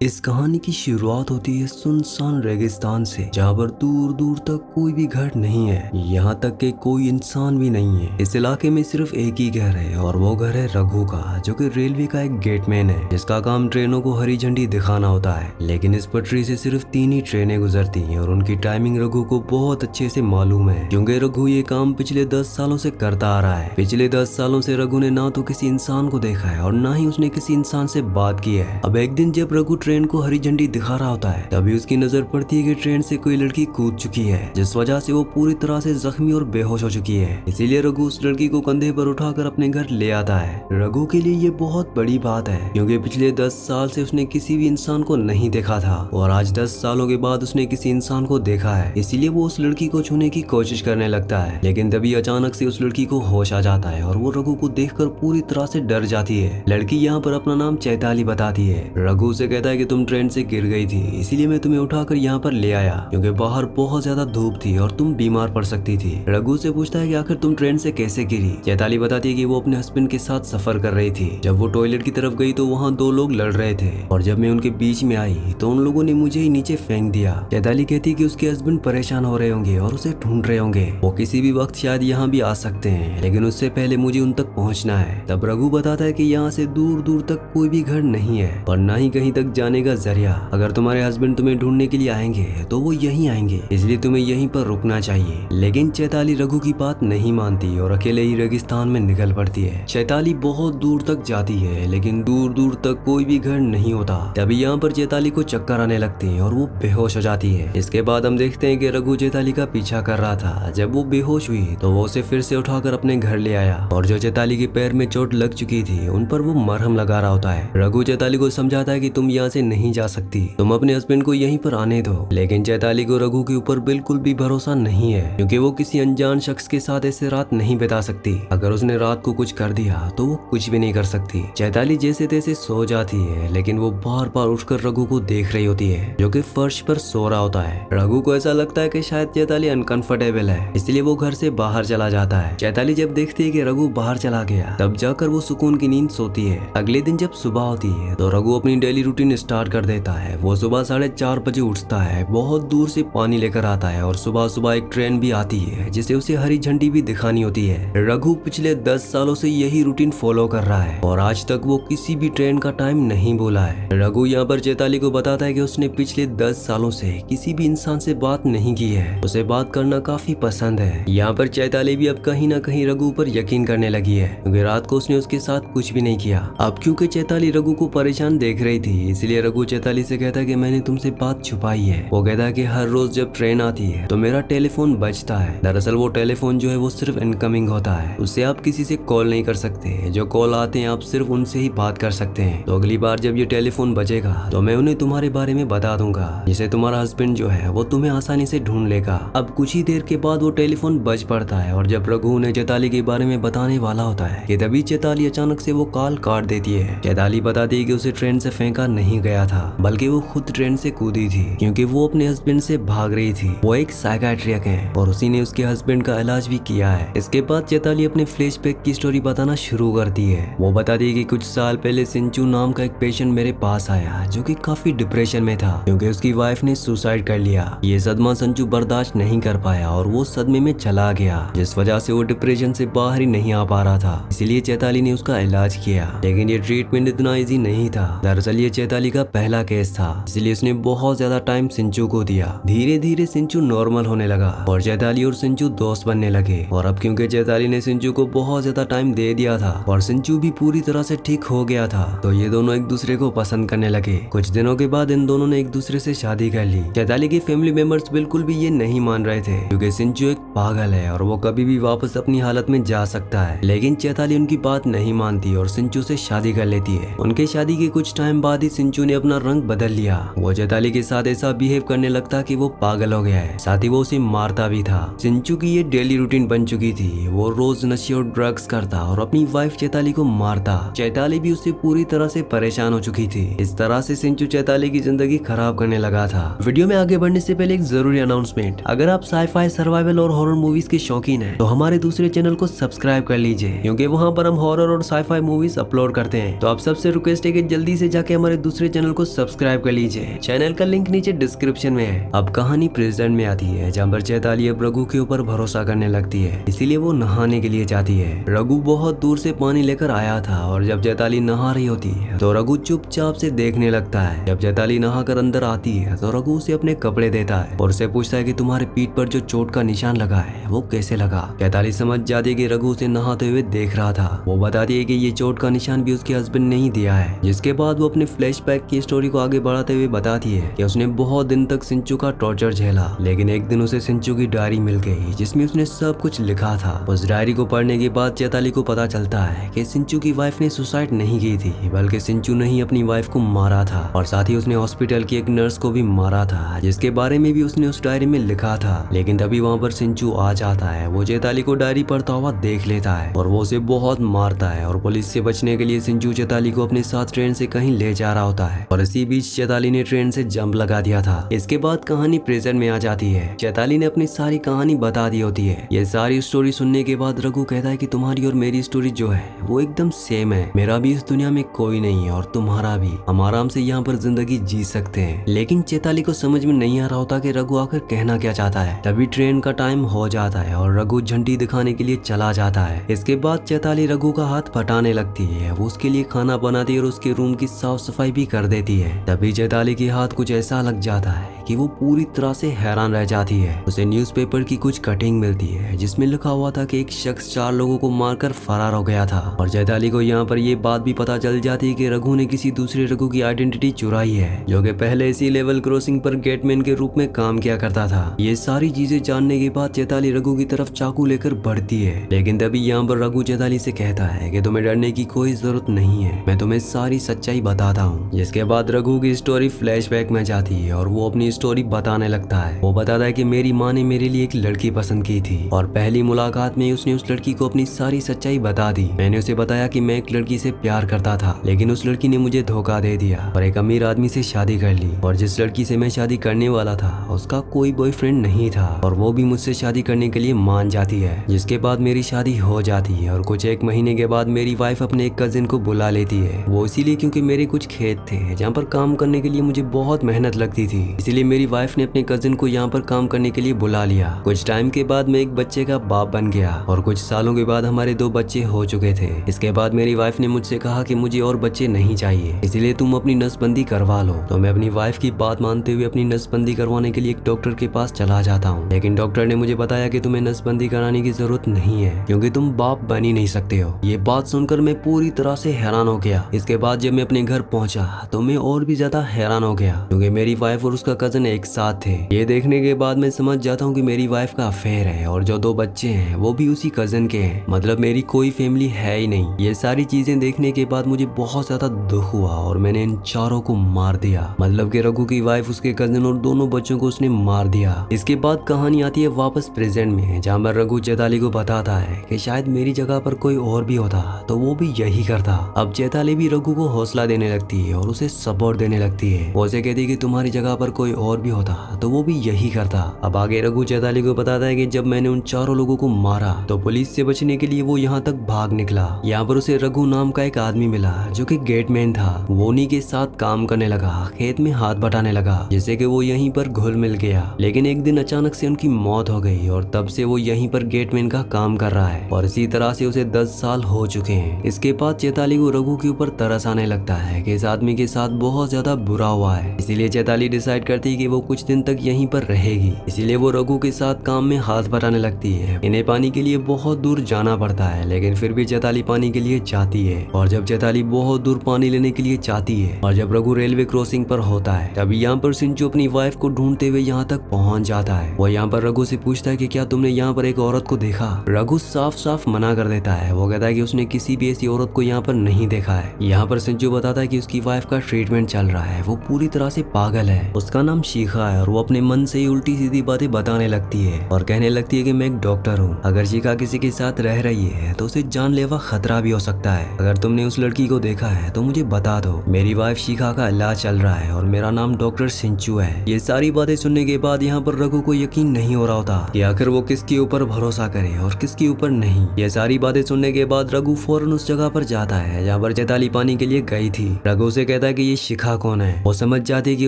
इस कहानी की शुरुआत होती है सुनसान रेगिस्तान से, जहाँ पर दूर दूर तक कोई भी घर नहीं है, यहाँ तक कि कोई इंसान भी नहीं है। इस इलाके में सिर्फ एक ही घर है और वो घर है रघु का, जो कि रेलवे का एक गेटमैन है, जिसका काम ट्रेनों को हरी झंडी दिखाना होता है। लेकिन इस पटरी से सिर्फ 3 ही ट्रेनें गुजरती हैं और उनकी टाइमिंग रघु को बहुत अच्छे से मालूम है, क्योंकि रघु ये काम पिछले 10 सालों से करता आ रहा है। पिछले 10 सालों से रघु ने ना तो किसी इंसान को देखा है और ना ही उसने किसी इंसान से बात की है। अब एक दिन जब रघु ट्रेन को हरी झंडी दिखा रहा होता है, तभी उसकी नजर पड़ती है कि ट्रेन से कोई लड़की कूद चुकी है, जिस वजह से वो पूरी तरह से जख्मी और बेहोश हो चुकी है। इसीलिए रघु उस लड़की को कंधे पर उठाकर अपने घर ले आता है। रघु के लिए ये बहुत बड़ी बात है, क्योंकि पिछले 10 साल से उसने किसी भी इंसान को नहीं देखा था और आज 10 सालों के बाद उसने किसी इंसान को देखा है। इसीलिए वो उस लड़की को छूने की कोशिश करने लगता है, लेकिन तभी अचानक से उस लड़की को होश आ जाता है और वो रघु को देखकर पूरी तरह से डर जाती है। लड़की यहाँ पर अपना नाम चैताली बताती है। रघु से कहता है कि तुम ट्रेन से गिर गई थी, इसीलिए मैं तुम्हें उठाकर यहाँ पर ले आया, क्योंकि बाहर बहुत ज्यादा धूप थी और तुम बीमार पड़ सकती थी। रघु से पूछता है कि आखिर तुम ट्रेन से कैसे गिरी। चैताली बताती है कि वो अपने हस्बैंड के साथ सफर कर रही थी। जब वो टॉयलेट की तरफ गई तो वहाँ 2 लोग लड़ रहे थे और जब मैं उनके बीच में आई तो उन लोगों ने मुझे ही नीचे फेंक दिया। चैताली कहती है कि उसके हस्बैंड परेशान हो रहे होंगे और उसे ढूंढ रहे होंगे, वो किसी भी वक्त शायद यहाँ भी आ सकते हैं, लेकिन उससे पहले मुझे उन तक पहुँचना है। तब रघु बताता है कि यहाँ से दूर दूर तक कोई भी घर नहीं है और न ही कहीं तक जाने का जरिया। अगर तुम्हारे हस्बैंड तुम्हें ढूंढने के लिए आएंगे तो वो यहीं आएंगे, इसलिए तुम्हें यहीं पर रुकना चाहिए। लेकिन चैताली रघु की बात नहीं मानती और अकेले ही रेगिस्तान में निकल पड़ती है। चैताली बहुत दूर तक जाती है, लेकिन दूर दूर तक कोई भी घर नहीं होता। तभी यहाँ पर चैताली को चक्कर आने लगते हैं और वो बेहोश हो जाती है। इसके बाद हम देखते हैं कि रघु चैताली का पीछा कर रहा था। जब वो बेहोश हुई तो वो उसे फिर से उठाकर अपने घर ले आया और जो चैताली के पैर में चोट लग चुकी थी उन पर वो मरहम लगा रहा होता है। रघु चैताली को समझाता है कि तुम यहाँ से नहीं जा सकती, तुम अपने हस्बैंड को यहीं पर आने दो। लेकिन चैताली को रघु के ऊपर बिल्कुल भी भरोसा नहीं है, क्योंकि वो किसी अनजान शख्स के साथ ऐसे रात नहीं बिता सकती। अगर उसने रात को कुछ कर दिया तो वो कुछ भी नहीं कर सकती। चैताली जैसे तैसे सो जाती है, लेकिन वो बार बार उठकर रघु को देख रही होती है, जो कि फर्श पर सो रहा होता है। रघु को ऐसा लगता है कि शायद चैताली अनकंफर्टेबल है, इसलिए वो घर से बाहर चला जाता है। चैताली जब देखती है कि रघु बाहर चला गया, तब जाकर वो सुकून की नींद सोती है। अगले दिन जब सुबह होती है तो रघु अपनी डेली रूटीन स्टार्ट कर देता है। वो सुबह 4:30 बजे उठता है, बहुत दूर से पानी लेकर आता है और सुबह सुबह एक ट्रेन भी आती है जिसे उसे हरी झंडी भी दिखानी होती है। रघु पिछले 10 सालों से यही रूटीन फॉलो कर रहा है और आज तक वो किसी भी ट्रेन का टाइम नहीं बोला है। रघु यहाँ पर चैताली को बताता है कि उसने पिछले 10 सालों से किसी भी इंसान से बात नहीं की है, उसे बात करना काफी पसंद है। यहाँ पर चैताली भी अब कहीं ना कहीं रघु पर यकीन करने लगी है, क्योंकि रात को उसने उसके साथ कुछ भी नहीं किया। अब क्योंकि चैताली रघु को परेशान देख रही थी, इसलिए रघु चैताली से कहता है कि मैंने तुमसे बात छुपाई है। वो कहता है कि हर रोज जब ट्रेन आती है तो मेरा टेलीफोन बजता है। दरअसल वो टेलीफोन जो है वो सिर्फ इनकमिंग होता है, उससे आप किसी से कॉल नहीं कर सकते। जो कॉल आते हैं आप सिर्फ उनसे ही बात कर सकते हैं। तो अगली बार जब ये टेलीफोन बजेगा तो मैं उन्हें तुम्हारे बारे में बता दूंगा, जिससे तुम्हारा हस्बैंड जो है वो तुम्हें आसानी से ढूंढ लेगा। अब कुछ ही देर के बाद वो टेलीफोन बज पड़ता है और जब रघु उन्हें चैताली के बारे में बताने वाला होता है कि तभी चैताली अचानक से वो कॉल काट देती है। चैताली बताती है कि उसे ट्रेन से फेंका नहीं गया था, बल्कि वो खुद ट्रेन से कूदी थी, क्योंकि वो अपने हस्बैंड से भाग रही थी। वो एक साइकियाट्रिस्ट है और उसी ने उसके हस्बैंड का इलाज भी किया है। इसके बाद चैताली अपने फ्लैशबैक की स्टोरी बताना शुरू करती है। वो बताती है कि कुछ साल पहले सिंचू नाम का एक पेशेंट मेरे पास आया, जो कि काफी डिप्रेशन में था, क्योंकि उसकी वाइफ ने सुसाइड कर लिया। ये सदमा संचू बर्दाश्त नहीं कर पाया और वो सदमे में चला गया, जिस वजह से वो डिप्रेशन से बाहर ही नहीं आ पा रहा था। इसीलिए चैताली ने उसका इलाज किया, लेकिन ये ट्रीटमेंट इतना ईजी नहीं था। दरअसल ये चैताली का पहला केस था, इसलिए उसने बहुत ज्यादा टाइम सिंचू को दिया। धीरे धीरे सिंचू नॉर्मल होने लगा और चैताली और सिंचू दोस्त बनने लगे। और अब क्योंकि चैताली ने सिंचू को बहुत ज्यादा टाइम दे दिया था और सिंचू भी पूरी तरह से ठीक हो गया था, तो ये दोनों एक दूसरे को पसंद करने लगे। कुछ दिनों के बाद इन दोनों ने एक दूसरे से शादी कर ली। चैताली के फैमिली मेंबर्स बिल्कुल भी ये नहीं मान रहे थे, क्योंकि सिंचू एक पागल है और वो कभी भी वापस अपनी हालत में जा सकता है। लेकिन चैताली उनकी बात नहीं मानती और सिंचू से शादी कर लेती है। उनके शादी के कुछ टाइम बाद ही सिंचू ने अपना रंग बदल लिया। वो चैताली के साथ ऐसा बिहेव करने लगता कि वो पागल हो गया है, साथ ही वो उसे मारता भी था। सिंचू की ये डेली रूटीन बन चुकी थी। वो रोज नशे और ड्रग्स करता और अपनी वाइफ चैताली को मारता। चैताली भी उससे पूरी तरह से परेशान हो चुकी थी। इस तरह से सिंचू चैताली की जिंदगी खराब करने लगा था। वीडियो में आगे बढ़ने से पहले एक जरूरी अनाउंसमेंट, अगर आप साइफाई, सर्वाइवल और हॉरर मूवीज के शौकीन हैं तो हमारे दूसरे चैनल को सब्सक्राइब कर लीजिए, क्योंकि वहाँ पर हम हॉरर और साइफाई मूवीज अपलोड करते हैं। तो आप सबसे रिक्वेस्ट है कि जल्दी से जाके हमारे दूसरे दूसरे चैनल को सब्सक्राइब कर लीजिए। चैनल का लिंक नीचे डिस्क्रिप्शन में है। अब कहानी प्रेजेंट में आती है, जहाँ पर चैताली अब रघु के ऊपर भरोसा करने लगती है, इसीलिए वो नहाने के लिए जाती है। रघु बहुत दूर से पानी लेकर आया था और जब चैताली नहा रही होती है तो रघु चुपचाप से देखने लगता है। जब चैताली नहाकर अंदर आती है तो रघु उसे अपने कपड़े देता है और उसे पूछता है कि तुम्हारे पीठ पर जो चोट का निशान लगा है वो कैसे लगा। चैताली समझ जाती है कि रघु उसे नहाते हुए देख रहा था। वो बताती है कि ये चोट का निशान भी उसके हस्बैंड ने ही दिया है। जिसके बाद वो अपने फ्लैशबैक की स्टोरी को आगे बढ़ाते हुए बताती है कि उसने बहुत दिन तक सिंचू का टॉर्चर झेला, लेकिन एक दिन उसे सिंचू की डायरी मिल गई जिसमें उसने सब कुछ लिखा था। उस डायरी को पढ़ने के बाद चैताली को पता चलता है कि सिंचू की वाइफ ने सुसाइड नहीं की थी, बल्कि सिंचू ने ही अपनी वाइफ को मारा था और साथ ही उसने हॉस्पिटल की एक नर्स को भी मारा था, जिसके बारे में भी उसने उस डायरी में लिखा था। लेकिन तभी वहाँ पर सिंचू आ जाता है। वो चैताली को डायरी पढ़ता हुआ देख लेता है और वो उसे बहुत मारता है और पुलिस से बचने के लिए सिंचू चैताली को अपने साथ ट्रेन से कहीं ले जा रहा होता है और इसी बीच चैताली ने ट्रेन से जंप लगा दिया था। इसके बाद कहानी प्रेजेंट में आ जाती है। चैताली ने अपनी सारी कहानी बता दी होती है। ये सारी स्टोरी सुनने के बाद रघु कहता है कि तुम्हारी और मेरी स्टोरी जो है वो एकदम सेम है। मेरा भी इस दुनिया में कोई नहीं है और तुम्हारा भी। हम आराम से यहाँ पर जिंदगी जी सकते हैं। लेकिन चैताली को समझ में नहीं आ रहा होता कि रघु आकर कहना क्या चाहता है। तभी ट्रेन का टाइम हो जाता है और रघु झंडी दिखाने के लिए चला जाता है। इसके बाद चैताली रघु का हाथ पटाने लगती है। वो उसके लिए खाना बनाती है और उसके रूम की साफ सफाई भी कर देती है। तभी चैताली के हाथ कुछ ऐसा लग जाता है कि वो पूरी तरह से हैरान रह जाती है। उसे न्यूज़पेपर की कुछ कटिंग मिलती है जिसमें लिखा हुआ था कि एक शख्स 4 लोगों को मारकर फरार हो गया था और चैताली को यहाँ पर ये बात भी पता चल जाती है कि रघु ने किसी दूसरे रघु की आइडेंटिटी चुराई है, जो कि पहले इसी लेवल क्रॉसिंग पर गेटमैन के रूप में काम किया करता था। ये सारी चीजें जानने के बाद चैताली रघु की तरफ चाकू लेकर बढ़ती है, लेकिन तभी यहाँ पर रघु चैताली से कहता है कि तुम्हें डरने की कोई जरूरत नहीं है, मैं तुम्हें सारी सच्चाई बताता हूँ। जिसके बाद रघु की स्टोरी फ्लैशबैक में जाती है और वो अपनी स्टोरी बताने लगता है। वो बताता है कि मेरी माँ ने मेरे लिए एक लड़की पसंद की थी और पहली मुलाकात में उसने उस लड़की को अपनी सारी सच्चाई बता दी। मैंने उसे बताया कि मैं एक लड़की से प्यार करता था, लेकिन उस लड़की ने मुझे धोखा दे दिया और एक अमीर आदमी से शादी कर ली और जिस लड़की से मैं शादी करने वाला था उसका कोई बॉयफ्रेंड नहीं था और वो भी मुझसे शादी करने के लिए मान जाती है। जिसके बाद मेरी शादी हो जाती है और कुछ 1 महीने के बाद मेरी वाइफ अपने एक कजिन को बुला लेती है। वो इसीलिए क्योंकि मेरे कुछ खेत थे जहाँ पर काम करने के लिए मुझे बहुत मेहनत लगती थी, इसलिए मेरी वाइफ ने अपने कजिन को यहाँ पर काम करने के लिए बुला लिया। कुछ टाइम के बाद मैं एक बच्चे का बाप बन गया और कुछ सालों के बाद हमारे 2 बच्चे हो चुके थे। इसके बाद मेरी वाइफ ने मुझसे कहा कि मुझे और बच्चे नहीं चाहिए, इसलिए तुम अपनी नसबंदी करवा लो। तो मैं अपनी वाइफ की बात मानते हुए अपनी नसबंदी करवाने के लिए एक डॉक्टर के पास चला जाता हूँ, लेकिन डॉक्टर ने मुझे बताया कि तुम्हें नसबंदी कराने की जरूरत नहीं है क्योंकि तुम बाप बन ही नहीं सकते हो। ये बात सुनकर मैं पूरी तरह से हैरान हो गया। इसके बाद जब मैं अपने घर पहुंचा तो मैं और भी ज्यादा हैरान हो गया क्योंकि मेरी वाइफ और उसका कजन एक साथ थे। ये देखने के बाद मैं समझ जाता हूँ कि मेरी वाइफ का अफेयर है और जो 2 बच्चे हैं वो भी उसी कजन के हैं, मतलब मेरी कोई फैमिली है ही नहीं। ये सारी चीजें देखने के बाद मुझे बहुत ज्यादा दुख हुआ और मैंने इन चारों को मार दिया, मतलब कि रघु की वाइफ, उसके कजन और दोनों बच्चों को उसने मार दिया। इसके बाद कहानी आती है वापस प्रेजेंट में, जहाँ पर रघु चैताली को बताता है कि शायद मेरी जगह पर कोई और भी होता तो वो भी यही करता। अब चैताली भी रघु को हौसला देने लगती है और उसे सपोर्ट देने लगती है। वो उसे कहती है कि तुम्हारी जगह पर कोई और भी होता तो वो भी यही करता। अब आगे रघु चैताली को बताता है कि जब मैंने उन 4 लोगों को मारा तो पुलिस से बचने के लिए वो यहाँ तक भाग निकला। यहाँ पर उसे रघु नाम का एक आदमी मिला जो कि गेटमैन था। वो उन्हीं के साथ काम करने लगा, खेत में हाथ बटाने लगा, जिससे कि वो यहीं पर घुल मिल गया। लेकिन एक दिन अचानक से उनकी मौत हो गई और तब से वो यहीं पर गेटमैन का काम कर रहा है और इसी तरह से उसे 10 साल हो चुके हैं। इसके बाद चैताली को रघु के ऊपर तरस आने लगता है कि इस आदमी के साथ बहुत ज्यादा बुरा हुआ है, इसीलिए चैताली डिसाइड करती है कि वो कुछ दिन तक यहीं पर रहेगी। इसीलिए वो रघु के साथ काम में हाथ बटाने लगती है। इन्हें पानी के लिए बहुत दूर जाना पड़ता है, लेकिन फिर भी चैताली पानी के लिए जाती है। और जब चैताली बहुत दूर पानी लेने के लिए जाती है और जब रघु रेलवे क्रॉसिंग पर होता है, तभी यहाँ पर सिंचू अपनी वाइफ को ढूंढते हुए यहाँ तक पहुंच जाता है। वो यहाँ पर रघु से पूछता है कि क्या तुमने यहाँ पर एक औरत को देखा? रघु साफ साफ मना कर देता है। वो कहता है कि उसने किसी भी ऐसी औरत को यहाँ पर नहीं देखा है। यहाँ पर सिंचू बताता है कि उसकी वाइफ का ट्रीटमेंट चल रहा है, वो पूरी तरह से पागल है, उसका नाम शिखा है और वो अपने मन से ही उल्टी सीधी बातें बताने लगती है और कहने लगती है कि मैं एक डॉक्टर हूँ। अगर शिखा किसी के साथ रह रही है तो उसे जानलेवा खतरा भी हो सकता है। अगर तुमने उस लड़की को देखा है तो मुझे बता दो। मेरी वाइफ शिखा का इलाज चल रहा है और मेरा नाम डॉक्टर सिंचू है। ये सारी बातें सुनने के बाद यहाँ पर रघु को यकीन नहीं हो रहा होता कि आखिर वो किसके ऊपर भरोसा करे और किसके ऊपर नहीं। ये सारी बातें सुनने के बाद रघु फौरन उस जगह पर जाता है जहाँ पर चैताली पानी के लिए गई थी। रघु से कहता है कि ये शिखा कौन है। वो समझ जाती है कि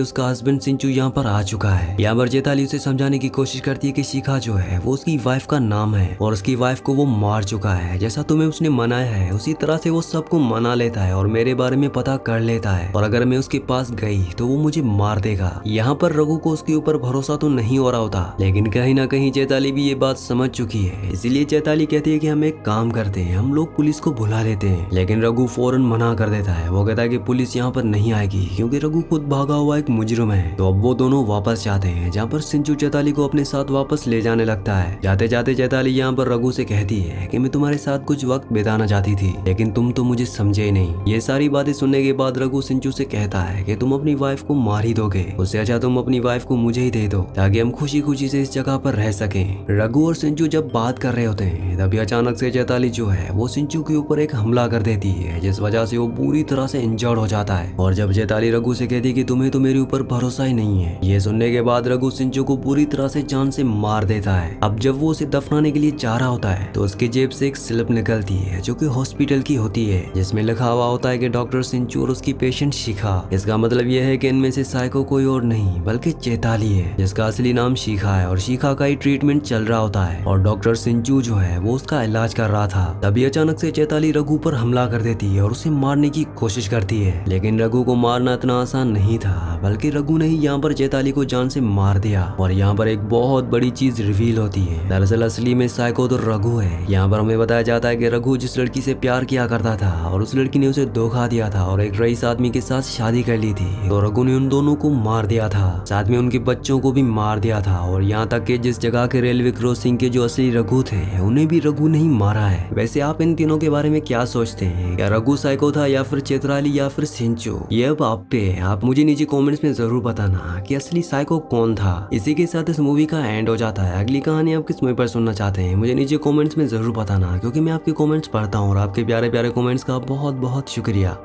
उसका हस्बैंड सिंचू यहाँ पर आ चुका है। यहाँ पर चैताली उसे समझाने की कोशिश करती है कि शिखा जो है वो उसकी वाइफ का नाम है और उसकी वाइफ को वो मार चुका है। जैसा तुम्हें उसने मनाया है उसी तरह से वो सबको मना लेता है और मेरे बारे में पता कर लेता है और अगर मैं उसके पास गई तो वो मुझे मार देगा। यहाँ पर रघु को उसके ऊपर भरोसा तो नहीं हो रहा होता, लेकिन कहीं ना कहीं चैताली भी ये बात समझ चुकी है। इसीलिए चैताली कहती है कि हम एक काम करते हैं, हम लोग पुलिस को बुला लेते हैं। लेकिन रघु फौरन मना कर देता है। वो कहता है कि पुलिस यहाँ पर नहीं आएगी क्योंकि रघु खुद भागा हुआ एक मुजरिम है। तो अब वो दोनों वापस जाते हैं जहाँ पर सिंचू चैताली को अपने साथ वापस ले जाने लगता है। जाते जाते चैताली यहाँ पर रघु से कहती है कि मैं तुम्हारे साथ कुछ वक्त बिताना चाहती थी लेकिन तुम तो मुझे समझे ही नहीं। ये सारी बातें सुनने के बाद रघु सिंचू से कहता है कि तुम अपनी वाइफ को मार ही दोगे, उससे अच्छा तुम अपनी वाइफ को मुझे ही दे दो ताकि हम खुशी खुशी से इस जगह पर रह सकें। रघु और सिंचू जब बात कर रहे होते हैं तभी अचानक से चैताली जो है वो सिंचू के ऊपर एक हमला कर देती है जिस वजह से वो पूरी तरह से इंजर्ड हो जाता है। और जब चैताली रघु से कहती है कि तुम्हें तो मेरे ऊपर भरोसा ही नहीं है, ये सुनने के बाद रघु सिंचू को पूरी तरह से जान से मार देता है। अब जब वो उसे दफनाने के लिए जा रहा होता है तो उसके जेब से एक स्लिप निकलती है जो कि हॉस्पिटल की होती है जिसमें लिखा हुआ होता है कि डॉक्टर सिंचू और उसकी पेशेंट शिखा। इसका मतलब यह है कि इनमें से साइको कोई और नहीं बल्कि चैताली है जिसका असली नाम शिखा है और शिखा का ही ट्रीटमेंट चल रहा होता है और डॉक्टर सिंचू जो है वो उसका इलाज कर रहा था। तभी अचानक से चैताली रघु पर हमला कर देती है और उसे मारने की कोशिश करती है। लेकिन रघु को मारना इतना आसान नहीं था, बल्कि रघु ने ही यहाँ पर चैताली को जान से मार दिया। और यहाँ पर एक बहुत बड़ी चीज रिवील होती है। दरअसल असली में साइको तो रघु है। यहाँ पर हमें बताया जाता है कि रघु जिस लड़की से प्यार किया करता था और उस लड़की ने उसे धोखा दिया था और एक रईस आदमी के साथ शादी कर ली थी, तो रघु ने उन दोनों को मार दिया था, साथ में उनके बच्चों को भी मार दिया था। और यहाँ तक कि जिस जगह के रेलवे क्रॉसिंग के जो असली रघु थे उन्हें भी रघु ने ही मारा है। वैसे आप इन तीनों के बारे में क्या सोचते हैं? क्या रघु साइको था या फिर चैताली या फिर सिंचू? ये अब आप पे है। आप मुझे नीचे कमेंट्स में जरूर बताना कि असली साइको कौन था। इसी के साथ इस मूवी का एंड हो जाता है। अगली कहानी आप किस मूवी पर सुनना चाहते हैं मुझे नीचे कमेंट्स में जरूर बताना, क्योंकि मैं आपके कमेंट्स पढ़ता हूँ और आपके प्यारे प्यारे कमेंट्स का बहुत बहुत शुक्रिया।